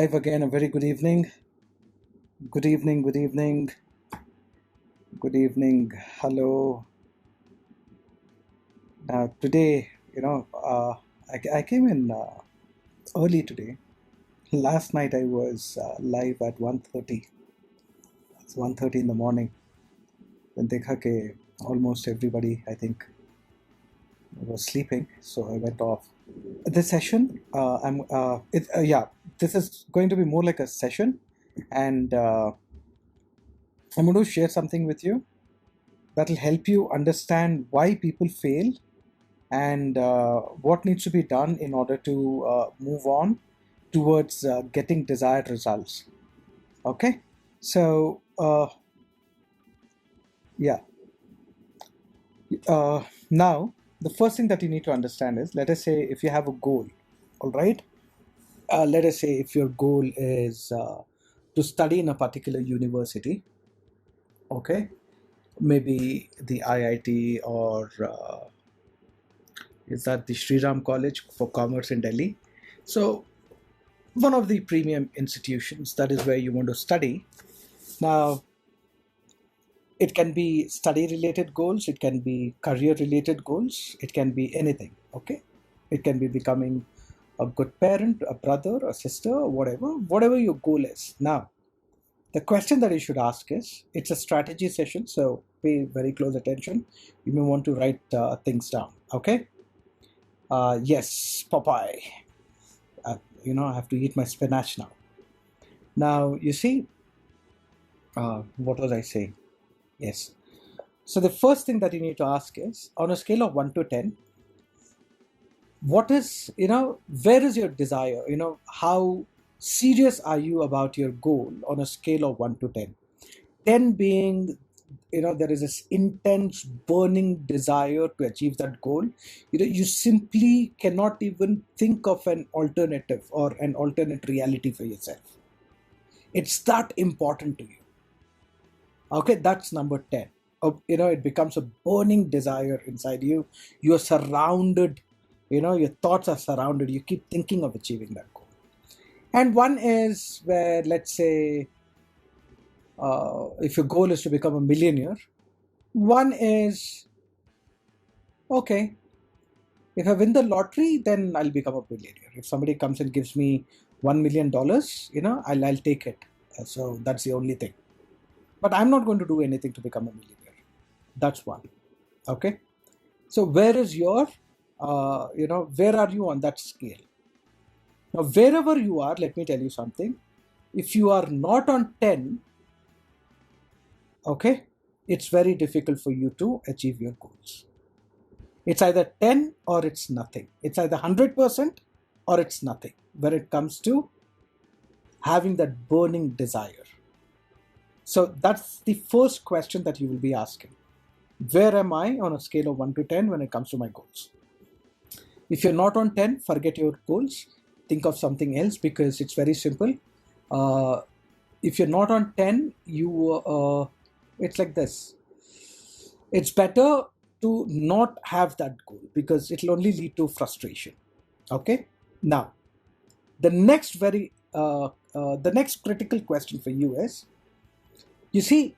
Live again. A very good evening. Good evening. Good evening. Good evening. Hello. Today, I came in early today. Last night I was live at 1:30. It's 1:30 in the morning. Then dekha ke almost everybody, I think, was sleeping, so I went off. This session, this is going to be more like a session, and I'm going to share something with you that will help you understand why people fail and what needs to be done in order to move on towards getting desired results. Okay, so yeah, now the first thing that you need to understand is, let us say if you have a goal, all right. Let us say if your goal is to study in a particular university, okay, maybe the IIT or is that the Sri Ram College for Commerce in Delhi. So one of the premium institutions, that is where you want to study. Now, it can be study related goals, it can be career related goals, it can be anything, okay? It can be becoming a good parent, a brother, a sister, whatever your goal is. Now, the question that you should ask is, it's a strategy session, so pay very close attention. You may want to write things down, okay? Yes, Popeye. I have to eat my spinach now. Now, you see, what was I saying? Yes. So the first thing that you need to ask is, on a scale of 1 to 10, what is, where is your desire? How serious are you about your goal on a scale of 1 to 10? 10 being, there is this intense burning desire to achieve that goal. You simply cannot even think of an alternative or an alternate reality for yourself. It's that important to you. Okay, that's number 10. It becomes a burning desire inside you. You're surrounded, your thoughts are surrounded. You keep thinking of achieving that goal. And one is where, let's say, if your goal is to become a millionaire, one is, okay, if I win the lottery, then I'll become a billionaire. If somebody comes and gives me $1 million, I'll take it. So that's the only thing. But I'm not going to do anything to become a millionaire. That's one. Okay. So where is your, where are you on that scale? Now, wherever you are, let me tell you something. If you are not on 10, okay, it's very difficult for you to achieve your goals. It's either 10 or it's nothing. It's either 100% or it's nothing when it comes to having that burning desire. So that's the first question that you will be asking. Where am I on a scale of 1 to 10 when it comes to my goals? If you're not on 10, forget your goals. Think of something else, because it's very simple. If you're not on 10, it's like this. It's better to not have that goal, because it'll only lead to frustration. Okay? Now, the next critical question for you is, you see,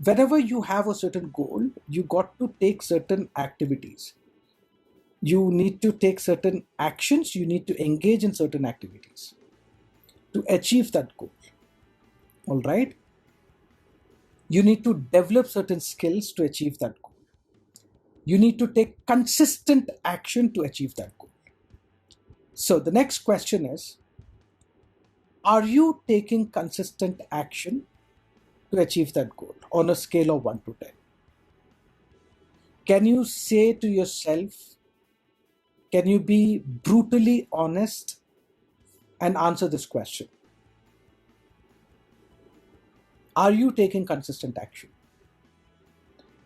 whenever you have a certain goal, you got to take certain activities. You need to take certain actions. You need to engage in certain activities to achieve that goal. All right? You need to develop certain skills to achieve that goal. You need to take consistent action to achieve that goal. So the next question is, are you taking consistent action to achieve that goal on a scale of 1 to 10? Can you say to yourself, can you be brutally honest and answer this question? Are you taking consistent action?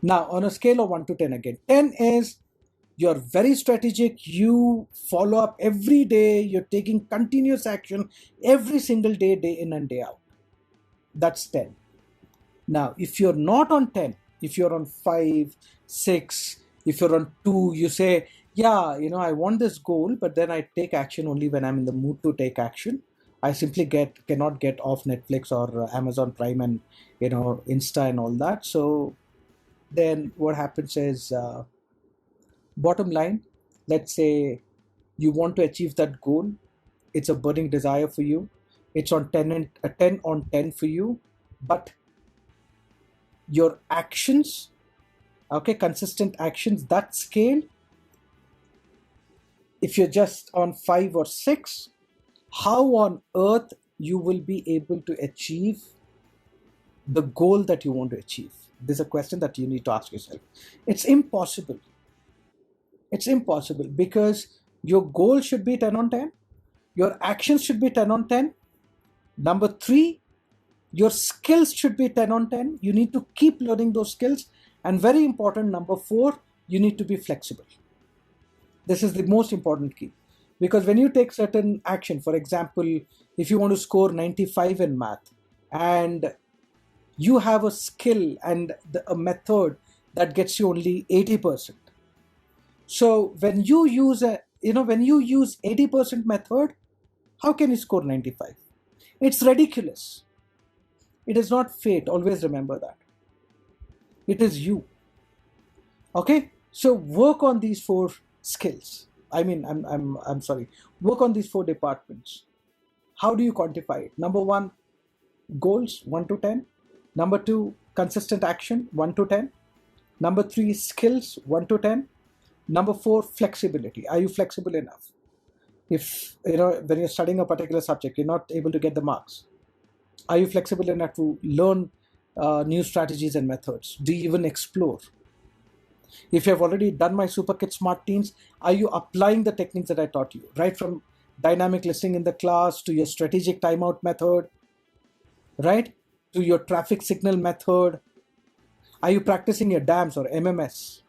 Now, on a scale of 1 to 10 again, 10 is you're very strategic, you follow up every day, you're taking continuous action every single day, day in and day out. That's 10. Now, if you're not on 10, if you're on 5, 6, if you're on 2, you say, yeah, I want this goal, but then I take action only when I'm in the mood to take action. I simply cannot get off Netflix or Amazon Prime and Insta and all that. So then what happens is, bottom line, let's say you want to achieve that goal. It's a burning desire for you. It's on 10 and a 10 on 10 for you, but your actions, okay, consistent actions, that scale, if you're just on 5 or 6, how on earth you will be able to achieve the goal that you want to achieve? This is a question that you need to ask yourself. It's impossible. It's impossible, because your goal should be 10 on 10. Your actions should be 10 on 10. Number 3, your skills should be 10 on 10. You need to keep learning those skills. And very important, number 4, you need to be flexible. This is the most important key. Because when you take certain action, for example, if you want to score 95 in math, and you have a skill and a method that gets you only 80%. So when you use 80% method, how can you score 95? It's ridiculous. It is not fate. Always remember that. It is you. Okay? So work on these 4 skills. I'm sorry. Work on these 4 departments. How do you quantify it? Number 1, goals 1 to 10. Number 2, consistent action 1 to 10. Number 3, skills 1 to 10. Number 4, flexibility. Are you flexible enough? If when you're studying a particular subject, you're not able to get the marks. Are you flexible enough to learn new strategies and methods? Do you even explore? If you have already done my Super Kid Smart Teams, are you applying the techniques that I taught you? Right from dynamic listening in the class to your strategic timeout method, right? To your traffic signal method. Are you practicing your DAMs or MMS?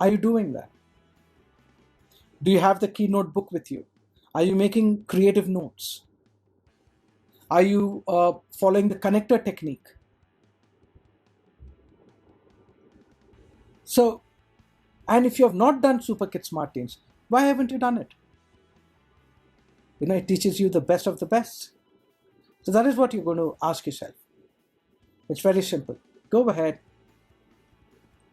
Are you doing that? Do you have the keynote book with you? Are you making creative notes? Are you following the connector technique? So, and if you have not done Super Kid Smart Teams, why haven't you done it? It teaches you the best of the best. So that is what you're going to ask yourself. It's very simple. Go ahead.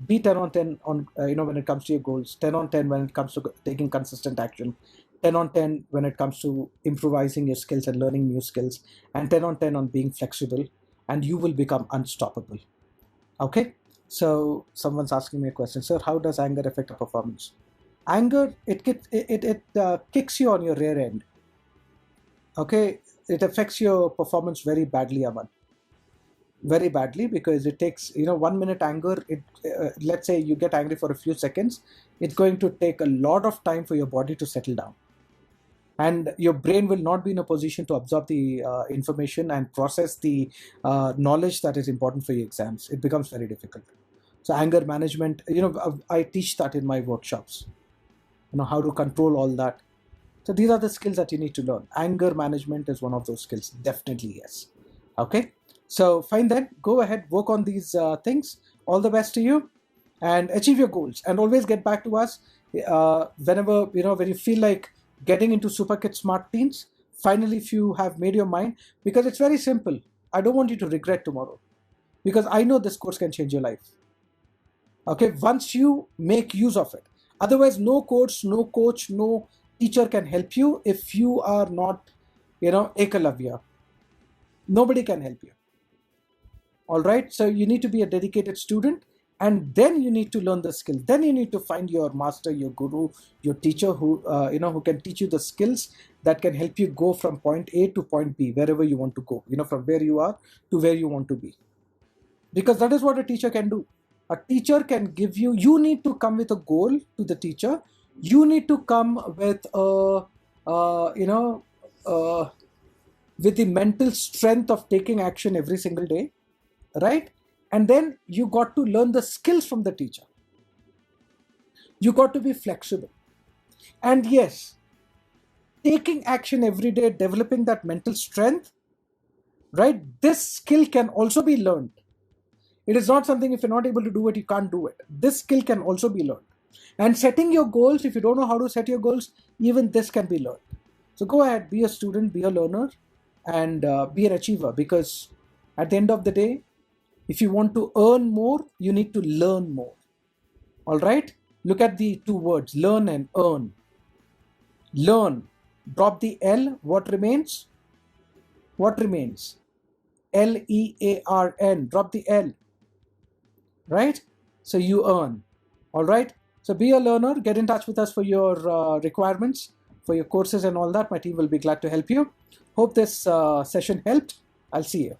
Be 10 on 10 on when it comes to your goals. 10 on 10 when it comes to taking consistent action. 10 on 10 when it comes to improvising your skills and learning new skills. And 10 on 10 on being flexible. And you will become unstoppable. Okay? So someone's asking me a question. Sir, how does anger affect your performance? Anger, it kicks you on your rear end. Okay? It affects your performance very badly, Ahmed. Very badly, because it takes 1 minute anger. Let's say you get angry for a few seconds, it's going to take a lot of time for your body to settle down, and your brain will not be in a position to absorb the information and process the knowledge that is important for your exams. It becomes very difficult. So anger management, I teach that in my workshops, how to control all that. So these are the skills that you need to learn. Anger management is one of those skills. Definitely, yes. Okay. So fine then, go ahead, work on these things. All the best to you, and achieve your goals. And always get back to us whenever, when you feel like getting into Super Kid Smart Teams. Finally, if you have made your mind, because it's very simple. I don't want you to regret tomorrow, because I know this course can change your life. Okay, once you make use of it. Otherwise, no course, no coach, no teacher can help you if you are not, Ekalavya. Nobody can help you. All right, so you need to be a dedicated student, and then you need to learn the skill. Then you need to find your master, your guru, your teacher who who can teach you the skills that can help you go from point A to point B, wherever you want to go, from where you are to where you want to be. Because that is what a teacher can do. A teacher can give you need to come with a goal to the teacher. You need to come with with the mental strength of taking action every single day, right? And then you got to learn the skills from the teacher. You got to be flexible. And yes, taking action every day, developing that mental strength, right? This skill can also be learned. It is not something, if you're not able to do it, you can't do it. This skill can also be learned. And setting your goals, if you don't know how to set your goals, even this can be learned. So go ahead, be a student, be a learner, and be an achiever, because at the end of the day, if you want to earn more, you need to learn more. All right? Look at the two words, learn and earn. Learn. Drop the L. What remains? What remains? Learn. Drop the L. Right? So you earn. All right? So be a learner. Get in touch with us for your requirements, for your courses and all that. My team will be glad to help you. Hope this session helped. I'll see you.